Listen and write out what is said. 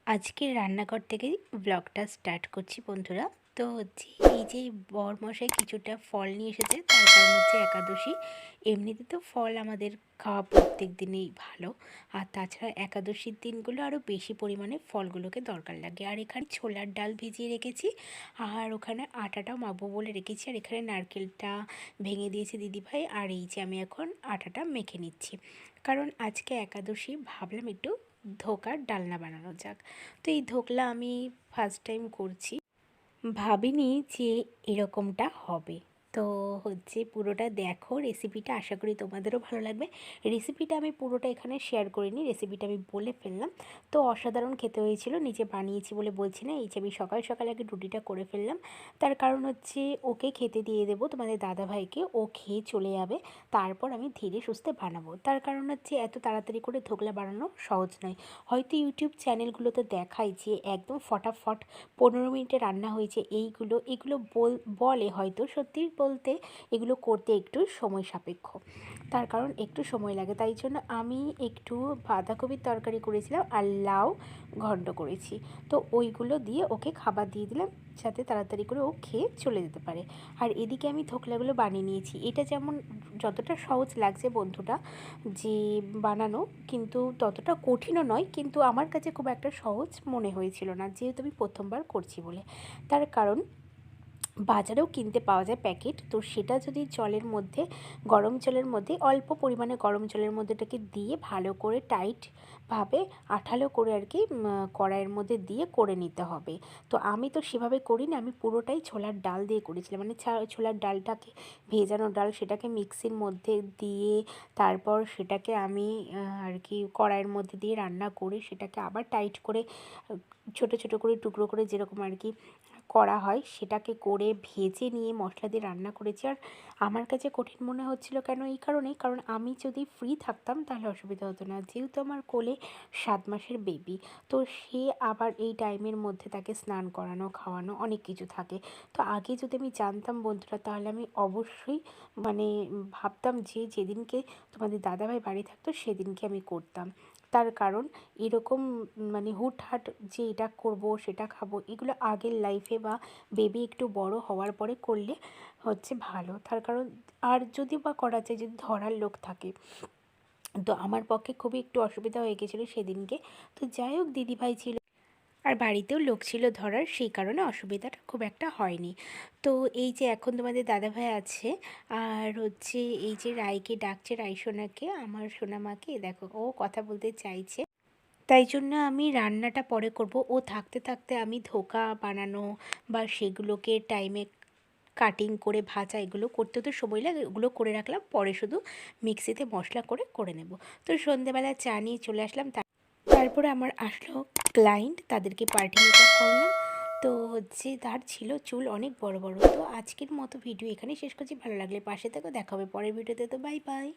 আজকে রান্নাঘর থেকেই ব্লগটা স্টার্ট করছি বন্ধুরা। তো হচ্ছে এই যে বরমশাই কিছুটা ফল নিয়ে এসেছে, তার কারণ হচ্ছে একাদশী। এমনিতে তো ফল আমাদের খাওয়া প্রত্যেক দিনেই ভালো, আর তাছাড়া একাদশীর দিনগুলো আরও বেশি পরিমাণে ফলগুলোকে দরকার লাগে। আর এখানে ছোলার ডাল ভিজিয়ে রেখেছি, আর ওখানে আটাটাও মাখবো বলে রেখেছি। আর এখানে নারকেলটা ভেঙে দিয়েছে দিদিভাই, আর এই যে আমি এখন আটাটা মেখে নিচ্ছি, কারণ আজকে একাদশী, ভাবলাম একটু ধোকার ডালনা বানানো যাক। তো এই ধোকলা আমি ফার্স্ট টাইম করছি, ভাবিনি যে এরকমটা হবে। তো হচ্ছে পুরোটা দেখো, রেসিপিটা আশা করি তোমাদেরও ভালো লাগবে। রেসিপিটা আমি পুরোটা এখানে শেয়ার করিনি, রেসিপিটা আমি বলে ফেললাম। তো অসাধারণ খেতে হয়েছিল, নিজে বানিয়েছি বলে বলছি না। এই যে আমি সকাল সকাল আগে রুটিটা করে ফেললাম, তার কারণ হচ্ছে ওকে খেতে দিয়ে দেবো, তোমাদের দাদাভাইকে। ও খেয়ে চলে যাবে, তারপর আমি ধীরে সুস্থে বানাবো। তার কারণ হচ্ছে এত তাড়াতাড়ি করে ধোকলা বানানো সহজ নয়। হয়তো ইউটিউব চ্যানেলগুলোতে দেখায় যে একদম ফটাফট 15 মিনিটে রান্না হয়েছে, এগুলো বলে, হয়তো সত্যি বলতে এগুলো করতে একটু সময় সাপেক্ষ, তার কারণ একটু সময় লাগে। তাই জন্য আমি একটু বাঁধাকপির তরকারি করেছিলাম আর লাউ ঘন্ট করেছি। তো ওইগুলো দিয়ে ওকে খাবার দিয়ে দিলাম, যাতে তাড়াতাড়ি করে ও খেয়ে চলে যেতে পারে। আর এদিকে আমি ধোকলাগুলো বানিয়ে নিয়েছি। এটা যেমন যতটা সহজ লাগছে বন্ধুরা যে বানানো, কিন্তু ততটা কঠিনও নয়, কিন্তু আমার কাছে খুব একটা সহজ মনে হয়েছিল না, যেহেতু আমি প্রথমবার করছি বলে। তার কারণ বাজারেও কিনতে পাওয়া যায় প্যাকেট, তো সেটা যদি জলের মধ্যে, গরম জলের মধ্যে, অল্প পরিমাণে গরম জলের মধ্যে এটাকে দিয়ে ভালো করে টাইটভাবে আঠালো করে আর কি কড়াইয়ের মধ্যে দিয়ে করে নিতে হবে। তো আমি তো সেভাবে করিনি, আমি পুরোটাই ছোলার ডাল দিয়ে করেছিলাম। মানে ছোলার ডালটাকে, ভেজানো ডাল, সেটাকে মিক্সির মধ্যে দিয়ে তারপর সেটাকে আমি আর কি কড়াইয়ের মধ্যে দিয়ে রান্না করে সেটাকে আবার টাইট করে ছোট ছোট করে টুকরো করে যেরকম আর কি করা হয় সেটাকে করে ভেজে নিয়ে মশলা দিয়ে রান্না করেছি। আর আমার কাছে কঠিন মনে হচ্ছিল কেন, এই কারণেই, কারণ আমি যদি ফ্রি থাকতাম তাহলে অসুবিধা হতো না, যেহেতু আমার কোলে 7 মাসের বেবি। তো সে আবার এই টাইমের মধ্যে তাকে স্নান করানো, খাওয়ানো, অনেক কিছু থাকে। তো আগে যদি আমি জানতাম বন্ধুরা, তাহলে আমি অবশ্যই মানে ভাবতাম যে যেদিনকে তোমাদের দাদাভাই বাড়ি থাকতো সেদিনকে আমি করতাম। তার কারণ এরকম মানে হুটহাট যে এটা করব সেটা খাবো, এগুলো আগের লাইফে বা বেবি একটু বড় হওয়ার পরে করলে হচ্ছে ভালো। তার কারণ আর যদি বা করা যায়, যদি ধরার লোক থাকে, তো আমার পক্ষে খুবই একটু অসুবিধা হয়ে গেছিলো সেদিনকে। তো যাই হোক, দিদিভাই ছিল আর বাড়িতেও লোক ছিল ধরার, সেই কারণে অসুবিধাটা খুব একটা হয়নি। তো এই যে এখন তোমাদের দাদাভাই আছে, আর হচ্ছে এই যে রায়কে ডাকছে, রায়সোনাকে, আমার সোনামাকে, দেখো ও কথা বলতে চাইছে। তাই জন্য আমি রান্নাটা পরে করব, ও থাকতে থাকতে আমি ধোকা বানানো বা সেগুলোকে টাইমে কাটিং করে ভাজা, এগুলো করতে তো সময় লাগে, ওগুলো করে রাখলাম, পরে শুধু মিক্সিতে মশলা করে করে নেব। তো সন্ধেবেলা চা নিয়ে চলে আসলাম। তারপরে আমার আসলো ক্লায়েন্ট, তাদেরকে পার্টি মেকআপ করলাম। তো হচ্ছে তার ছিল চুল অনেক বড় বড়। তো আজকের মতো ভিডিও এখানেই শেষ করছি, ভালো লাগলে পাশে থেকো, দেখা হবে পরের ভিডিওতে। তো বাই বাই।